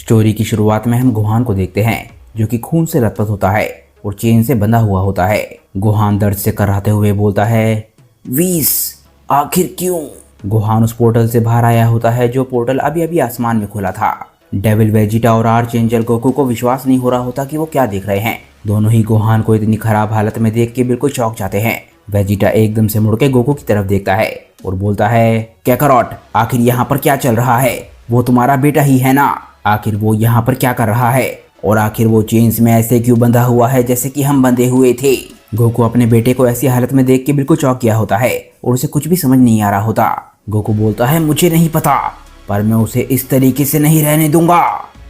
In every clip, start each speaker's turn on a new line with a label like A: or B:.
A: Story की शुरुआत में हम गोहान को देखते हैं जो कि खून से लथपथ होता है और चेन से बंधा हुआ होता है। गोहान दर्द से कराहते हुए बोलता है, वीस आखिर क्यों? गोहान उस पोर्टल से बाहर आया होता है जो पोर्टल अभी अभी आसमान में खुला था। डेविल, वेजिटा और आर्च एंजल गोकू को विश्वास नहीं हो रहा होता कि वो क्या देख रहे हैं। दोनों ही गोहान को इतनी खराब हालत में देख के बिल्कुल चौंक जाते हैं। वेजिटा एकदम से मुड़ के गोकू की तरफ देखता है और बोलता है, कैकरॉट आखिर यहाँ पर क्या चल रहा है? वो तुम्हारा बेटा ही है ना? आखिर वो यहाँ पर क्या कर रहा है? और आखिर वो चेन्स में ऐसे क्यों बंधा हुआ है जैसे कि हम बंधे हुए थे? गोकू अपने बेटे को ऐसी हालत में देख के बिल्कुल चौंक गया होता है और उसे कुछ भी समझ नहीं आ रहा होता। गोकू बोलता है, मुझे नहीं पता पर मैं उसे इस तरीके से नहीं रहने दूंगा।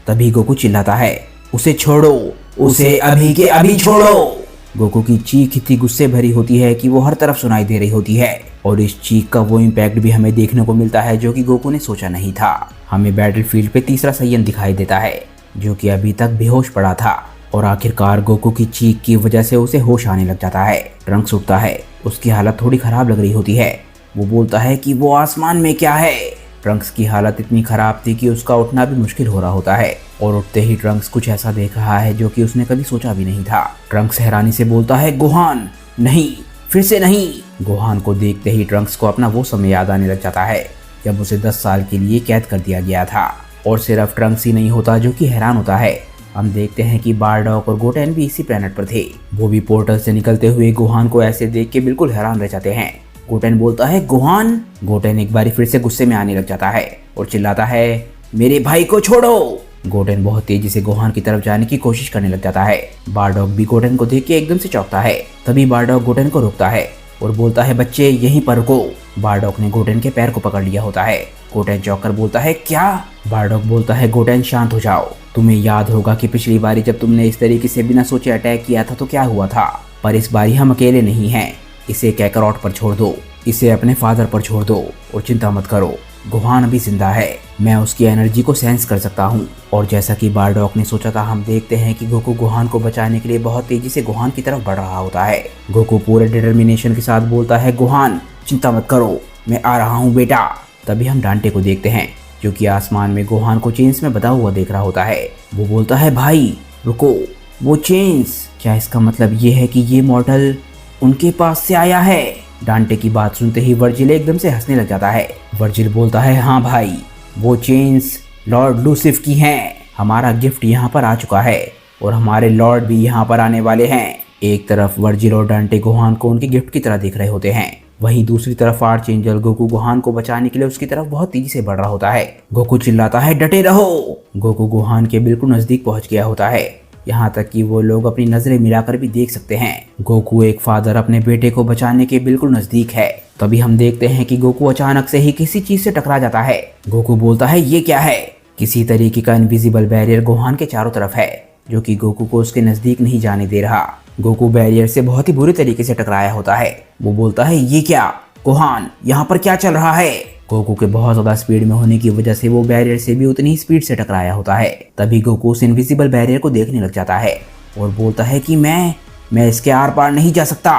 A: तभी गोकू चिल्लाता है, उसे छोड़ो, उसे अभी के अभी छोड़ो। गोकू की चीख इतनी गुस्से भरी होती है कि वो हर तरफ सुनाई दे रही होती है और इस चीख का वो इम्पैक्ट भी हमें देखने को मिलता है जो कि गोकू ने सोचा नहीं था। हमें बैटलफील्ड पे तीसरा सैयन दिखाई देता है जो कि अभी तक बेहोश पड़ा था और आखिरकार गोकू की चीख की वजह से उसे होश आने लग जाता है। ट्रंक्स उठता है, उसकी हालत थोड़ी खराब लग रही होती है। वो बोलता है कि वो आसमान में क्या है? ट्रंक्स की हालत इतनी खराब थी कि उसका उठना भी मुश्किल हो रहा होता है और उठते ही ट्रंक्स कुछ ऐसा देख रहा है जो कि उसने कभी सोचा भी नहीं था। ट्रंक्स हैरानी से बोलता है, गोहान नहीं, फिर से नहीं। गोहान को देखते ही ट्रंक्स को अपना वो समय याद आने लग जाता है जब उसे 10 साल के लिए कैद कर दिया गया था। और सिर्फ ट्रंक्स ही नहीं होता जो कि हैरान होता है। हम देखते हैं कि बारडॉक और गोटेन भी इसी प्लेनेट पर थे। वो भी पोर्टल से निकलते हुए गोहान को ऐसे देख के बिल्कुल हैरान रह जाते हैं। गोटेन बोलता है, गोहान। गोटेन एक बारी फिर से गुस्से में आने लग जाता है और चिल्लाता है, मेरे भाई को छोड़ो। गोटेन बहुत तेजी से गोहान की तरफ जाने की कोशिश करने लग जाता है। बारडॉक भी गोटेन को देख के एकदम से चौंकता है। तभी बारडॉक गोटेन को रोकता है और बोलता है, बच्चे यहीं पर रुको। बारडॉक ने गोटेन के पैर को पकड़ लिया होता है। गोटेन चौंक कर बोलता है, क्या? बारडॉक बोलता है, गोटेन शांत हो जाओ। तुम्हें याद होगा कि पिछली बारी जब तुमने इस तरीके से बिना सोचे अटैक किया था तो क्या हुआ था, पर इस बारी हम अकेले नहीं हैं। इसे कैकरॉट पर छोड़ दो, इसे अपने फादर पर छोड़ दो और चिंता मत करो, गोहान अभी जिंदा है। मैं उसकी एनर्जी को सेंस कर सकता हूँ। और जैसा कि बारडॉक ने सोचा था, हम देखते हैं कि गोकू गोहान को बचाने के लिए बहुत तेजी से गोहान की तरफ बढ़ रहा होता है। गोकू पूरे डिटर्मिनेशन के साथ बोलता है, गोहान चिंता मत करो, मैं आ रहा हूँ बेटा। तभी हम डांटे को देखते हैं जो कि आसमान में गोहान को चेन्स में बंधा हुआ देख रहा होता है। वो बोलता है, भाई रुको, वो चेन्स, क्या इसका मतलब ये है कि ये मॉडल उनके पास से आया है? डांटे की बात सुनते ही वर्जिल एकदम से हंसने लग जाता है। वर्जिल बोलता है, हाँ भाई, वो चेन्स लॉर्ड लूसिफ की हैं। हमारा गिफ्ट यहाँ पर आ चुका है और हमारे लॉर्ड भी यहाँ पर आने वाले हैं। एक तरफ वर्जिल और डांटे गोहान को उनके गिफ्ट की तरह देख रहे होते हैं, वहीं दूसरी तरफ आर्च एंजल गोकू गोहान को बचाने के लिए उसकी तरफ बहुत तेजी से बढ़ रहा होता है। गोकू चिल्लाता है, डटे रहो। गोकू गोहान के बिल्कुल नजदीक पहुंच गया होता है, यहाँ तक कि वो लोग अपनी नजरें मिलाकर भी देख सकते हैं। गोकू एक फादर अपने बेटे को बचाने के बिल्कुल नजदीक है। तभी हम देखते हैं कि गोकू अचानक से ही किसी चीज से टकरा जाता है। गोकू बोलता है, ये क्या है? किसी तरीके का इनविजिबल बैरियर गोहान के चारों तरफ है जो कि गोकू को उसके नजदीक नहीं जाने दे रहा। गोकू बैरियर से बहुत ही बुरी तरीके से टकराया होता है। वो बोलता है, ये क्या गोहान, यहाँ पर क्या चल रहा है? गोकू के बहुत ज्यादा स्पीड में होने की वजह से वो बैरियर से भी उतनी ही स्पीड से टकराया होता है। तभी गोकू उस इनविजिबल बैरियर को देखने लग जाता है और बोलता है कि मैं इसके आर पार नहीं जा सकता।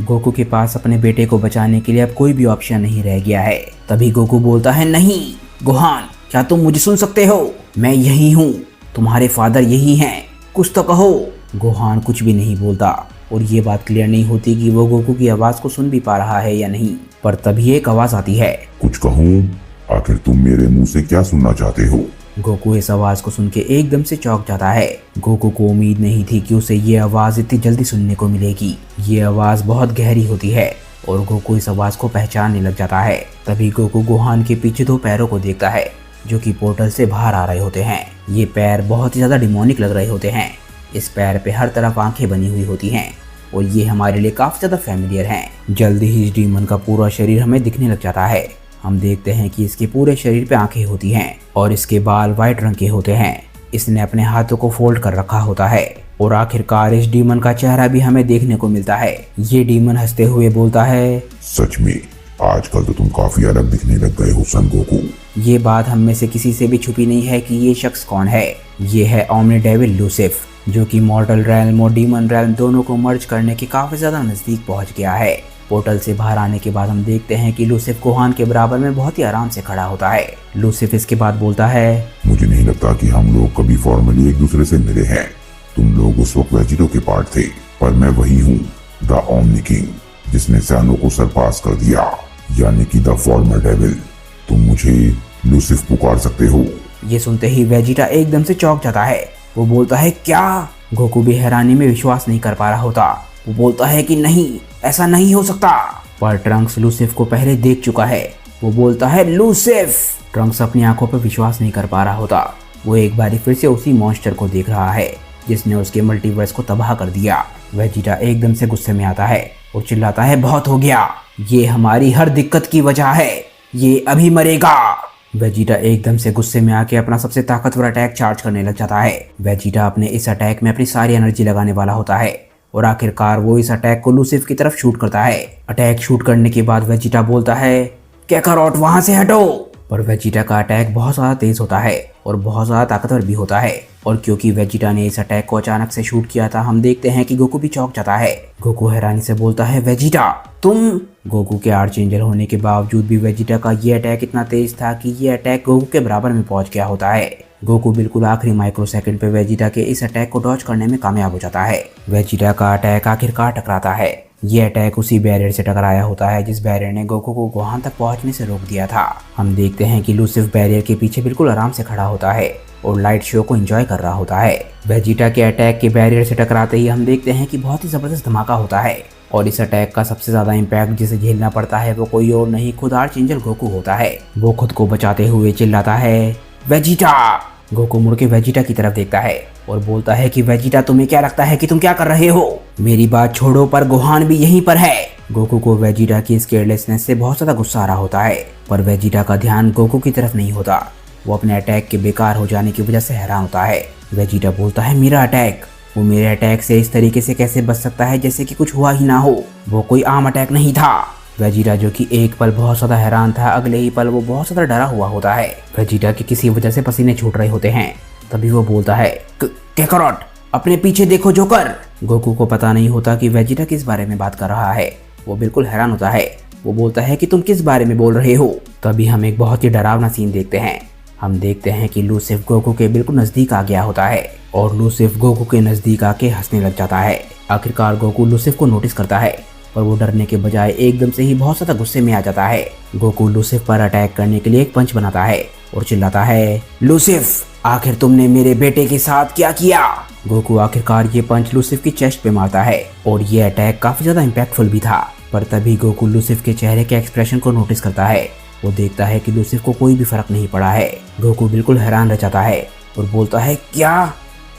A: गोकू के पास अपने बेटे को बचाने के लिए अब कोई भी ऑप्शन नहीं रह गया है। तभी गोकू बोलता है, नहीं गोहान, क्या तुम मुझे सुन सकते हो? मैं यही हूँ, तुम्हारे फादर यही हैं, कुछ तो कहो। गोहान कुछ भी नहीं बोलता और ये बात क्लियर नहीं होती कि वो गोकू की आवाज को सुन भी पा रहा है या नहीं। पर तभी एक आवाज आती है,
B: कुछ कहूँ? आखिर तुम मेरे मुंह से क्या सुनना चाहते हो?
A: गोकू इस आवाज को सुन के एकदम से चौंक जाता है। गोकू को उम्मीद नहीं थी कि उसे ये आवाज इतनी जल्दी सुनने को मिलेगी। ये आवाज बहुत गहरी होती है और गोकू इस आवाज को पहचानने लग जाता है। तभी गोकू गोहान के पीछे 2 पैरों को देखता है जो कि पोर्टल से बाहर आ रहे होते हैं। ये पैर बहुत ही ज्यादा डिमोनिक लग रहे होते हैं। इस पैर पे हर तरफ आंखें बनी हुई होती हैं और ये हमारे लिए काफी ज्यादा फैमिलियर हैं। जल्दी ही इस डीमन का पूरा शरीर हमें दिखने लग जाता है। हम देखते हैं कि इसके पूरे शरीर पे आंखें होती हैं और इसके बाल व्हाइट रंग के होते हैं। इसने अपने हाथों को फोल्ड कर रखा होता है और आखिरकार इस डीमन का चेहरा भी हमें देखने को मिलता है। ये डीमन हंसते हुए बोलता है,
B: सच में आजकल तो तुम काफी अलग दिखने लग गए हो सन गोकू।
A: ये बात हम में से किसी से भी छुपी नहीं है कि ये शख्स कौन है। ये है ओमनी डेविल लूसिफ जो कि मॉर्टल रैल्म और डीमन रैल्म दोनों को मर्ज करने के काफी ज्यादा नजदीक पहुंच गया है। पोर्टल से बाहर आने के बाद हम देखते हैं कि लूसिफ गोहान के बराबर में बहुत ही आराम से खड़ा होता है। लूसिफ इसके बाद बोलता है,
B: मुझे नहीं लगता लगता कि हम लोग कभी फॉर्मली एक दूसरे से मिले हैं। तुम लोग उस वक्त वेजिटो के पार्ट थे, पर मैं वही हूँ, द ओमनी किंग, जिसने सैनो को सरपास कर दिया, यानी कि द फॉर्मर डेविल। तुम मुझे लूसिफ पुकार सकते हो।
A: ये सुनते ही वेजिटा एकदम से चौंक जाता है। वो बोलता है क्या? गोकू भी हैरानी में विश्वास नहीं कर पा रहा होता। वो बोलता है कि नहीं, ऐसा नहीं हो सकता। पर ट्रंक्स लूसिफ को पहले देख चुका है। वो बोलता है लूसिफ। ट्रंक्स अपनी आंखों पर विश्वास नहीं कर पा रहा होता। वो एक बार फिर से उसी मॉन्स्टर को देख रहा है जिसने उसके मल्टीवर्स को तबाह कर दिया। वेजिटा एकदम से गुस्से में आता है और चिल्लाता है बहुत हो गया, ये हमारी हर दिक्कत की वजह है, ये अभी मरेगा। वेजिटा एकदम से गुस्से में आके अपना सबसे ताकतवर अटैक चार्ज करने लग जाता है। वेजिटा अपने इस अटैक में अपनी सारी एनर्जी लगाने वाला होता है और आखिरकार वो इस अटैक को लूसिफ की तरफ शूट करता है। अटैक शूट करने के बाद वेजिटा बोलता है कैकारोट वहां से हटो। पर वेजिटा का अटैक बहुत ज़्यादा तेज होता है और बहुत ज़्यादा ताकतवर भी होता है। और क्योंकि वेजिटा ने इस अटैक को अचानक से शूट किया था, हम देखते हैं कि गोकू भी चौंक जाता है। गोकू हैरानी से बोलता है वेजिटा तुम। गोकू के आर्चएंजल होने के बावजूद भी वेजिटा का ये अटैक इतना तेज था कि ये अटैक गोकू के बराबर में पहुंच गया होता है। गोकू बिल्कुल आखिरी माइक्रो सेकंड पे वेजिटा के इस अटैक को डॉज करने में कामयाब हो जाता है। वेजिटा का अटैक आखिरकार टकराता है। ये अटैक उसी बैरियर से टकराया होता है जिस बैरियर ने गोकू को गोहान तक पहुंचने से रोक दिया था। हम देखते हैं कि लूसिफ बैरियर के पीछे बिल्कुल आराम से खड़ा होता है और लाइट शो को एंजॉय कर रहा होता है। वेजिटा के अटैक के बैरियर से टकराते ही हम देखते हैं कि बहुत ही जबरदस्त धमाका होता है और इस अटैक का सबसे ज्यादा इम्पैक्ट जिसे झेलना पड़ता है वो कोई और नहीं, खुद आर्चएंजल गोकू होता है। वो खुद को बचाते हुए चिल्लाता है वेजिटा। गोकू मुड़ के वेजिटा की तरफ देखता है और बोलता है कि वेजिटा तुम्हें क्या लगता है कि तुम क्या कर रहे हो? मेरी बात छोड़ो, पर गोहान भी यहीं पर है। गोकू को वेजिटा की इस केयरलेसनेस से बहुत ज्यादा गुस्सा आ रहा होता है, पर वेजिटा का ध्यान गोकू की तरफ नहीं होता। वो अपने अटैक के बेकार हो जाने की वजह से हैरान होता है। वेजिटा बोलता है मेरा अटैक? वो मेरे अटैक से इस तरीके से कैसे बच सकता है जैसे कि कुछ हुआ ही ना हो? वो कोई आम अटैक नहीं था। वेजिटा जो कि एक पल बहुत ज्यादा हैरान था, अगले ही पल वो बहुत ज्यादा डरा हुआ होता है। वेजिटा के किसी वजह से पसीने छूट रहे होते हैं। तभी वो बोलता है कैकारोट अपने पीछे देखो जोकर। गोकू को पता नहीं होता कि वेजिटा किस बारे में बात कर रहा है। वो बिल्कुल हैरान होता है। वो बोलता है कि तुम किस बारे में बोल रहे हो? तभी हम एक बहुत ही डरावना सीन देखते हैं। हम देखते हैं कि लूसिफ गोकू के बिल्कुल नजदीक आ गया होता है और लूसिफ गोकू के नजदीक आके हंसने लग जाता है। आखिरकार गोकू लूसिफ को नोटिस करता है, पर वो डरने के बजाय एकदम से ही बहुत ज्यादा गुस्से में आ जाता है। गोकू लूसिफ पर अटैक करने के लिए एक पंच बनाता है और चिल्लाता है लूसिफ, आखिर तुमने मेरे बेटे के साथ क्या किया? गोकू आखिरकार ये पंच लूसिफ की चेस्ट पे मारता है और ये अटैक काफी ज्यादा इम्पैक्टफुल भी था। पर तभी गोकू लूसिफ के चेहरे के एक्सप्रेशन को नोटिस करता है। वो देखता है कि लूसिफ को कोई भी फर्क नहीं पड़ा है। गोकू बिल्कुल हैरान रह जाता है और बोलता है क्या?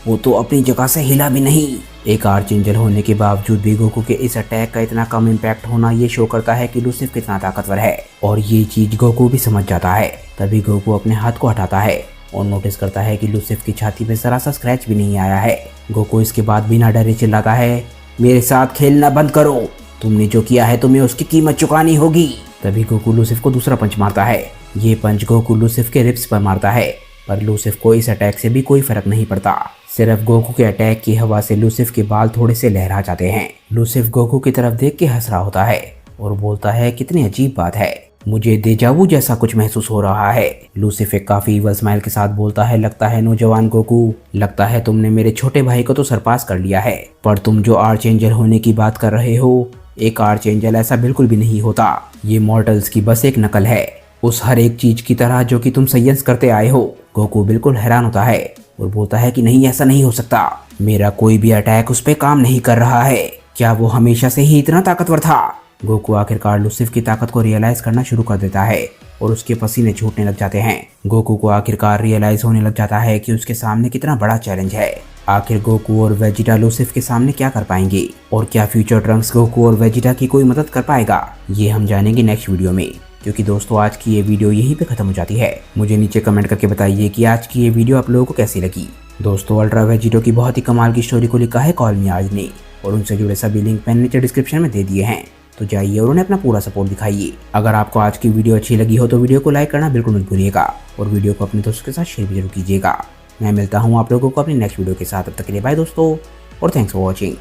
A: वो तो अपनी जगह से हिला भी नहीं। एक आर्चएंजल होने के बावजूद भी गोकू के इस अटैक का इतना कम इम्पैक्ट होना ये शो करता है कि लूसिफ कितना ताकतवर है और ये चीज गोकू भी समझ जाता है। तभी गोकू अपने हाथ को हटाता है और नोटिस करता है कि लूसिफ की छाती पे जरा सा स्क्रैच भी नहीं आया है। गोकू इसके बाद बिना डरे चिल्लाता है मेरे साथ खेलना बंद करो, तुमने जो किया है तुम्हें उसकी कीमत चुकानी होगी। तभी गोकू लूसिफ को दूसरा पंच मारता है। ये पंच गोकू लूसिफ के रिब्स पर मारता है, पर लूसिफ को इस अटैक से भी कोई फर्क नहीं पड़ता। सिर्फ गोकू के अटैक की हवा से लूसिफ के बाल थोड़े से लहरा जाते हैं। लूसिफ गोकू की तरफ देख के हंस रहा होता है और बोलता है कितनी अजीब बात है, मुझे डेजावू जैसा कुछ महसूस हो रहा है। लूसिफ एक काफी इवल स्माइल के साथ बोलता है लगता है नौजवान गोकू, लगता है तुमने मेरे छोटे भाई को तो सरपास कर लिया है, पर तुम जो आर्चएंजल होने की बात कर रहे हो, एक आर्चएंजल ऐसा बिल्कुल भी नहीं होता। ये मॉर्टल्स की बस एक नकल है, उस हर एक चीज की तरह जो कि तुम साइंस करते आए हो। गोकू बिल्कुल हैरान होता है और बोलता है कि नहीं, ऐसा नहीं हो सकता, मेरा कोई भी अटैक उस पे काम नहीं कर रहा है। क्या वो हमेशा से ही इतना ताकतवर था? गोकू आखिरकार लूसिफ की ताकत को रियलाइज करना शुरू कर देता है और उसके पसीने छूटने लग जाते हैं। गोकू को आखिरकार रियलाइज होने लग जाता है कि उसके सामने कितना बड़ा चैलेंज है। आखिर गोकू और वेजिटा लूसिफ के सामने क्या कर पाएंगे और क्या फ्यूचर ट्रंक्स गोकू और वेजिटा की कोई मदद कर पाएगा, ये हम जानेंगे नेक्स्ट वीडियो में। क्योंकि दोस्तों आज की ये वीडियो यहीं पे खत्म हो जाती है। मुझे नीचे कमेंट करके बताइए कि आज की ये वीडियो आप लोगों को कैसी लगी। दोस्तों अल्ट्रा वेजिटो की बहुत ही कमाल की स्टोरी को लिखा है कॉल मी आज ने और उनसे जुड़े सभी लिंक मैंने नीचे डिस्क्रिप्शन में दे दिए हैं, तो जाइए और उन्हें अपना पूरा सपोर्ट दिखाइए। अगर आपको आज की वीडियो अच्छी लगी हो तो वीडियो को लाइक करना बिल्कुल मत भूलिएगा और वीडियो को अपने दोस्तों के साथ शेयर भी जरूर कीजिएगा। मैं मिलता हूँ आप लोगों को अपनी नेक्स्ट वीडियो के साथ, तब तक के लिए बाय दोस्तों और थैंक्स फॉर वॉचिंग।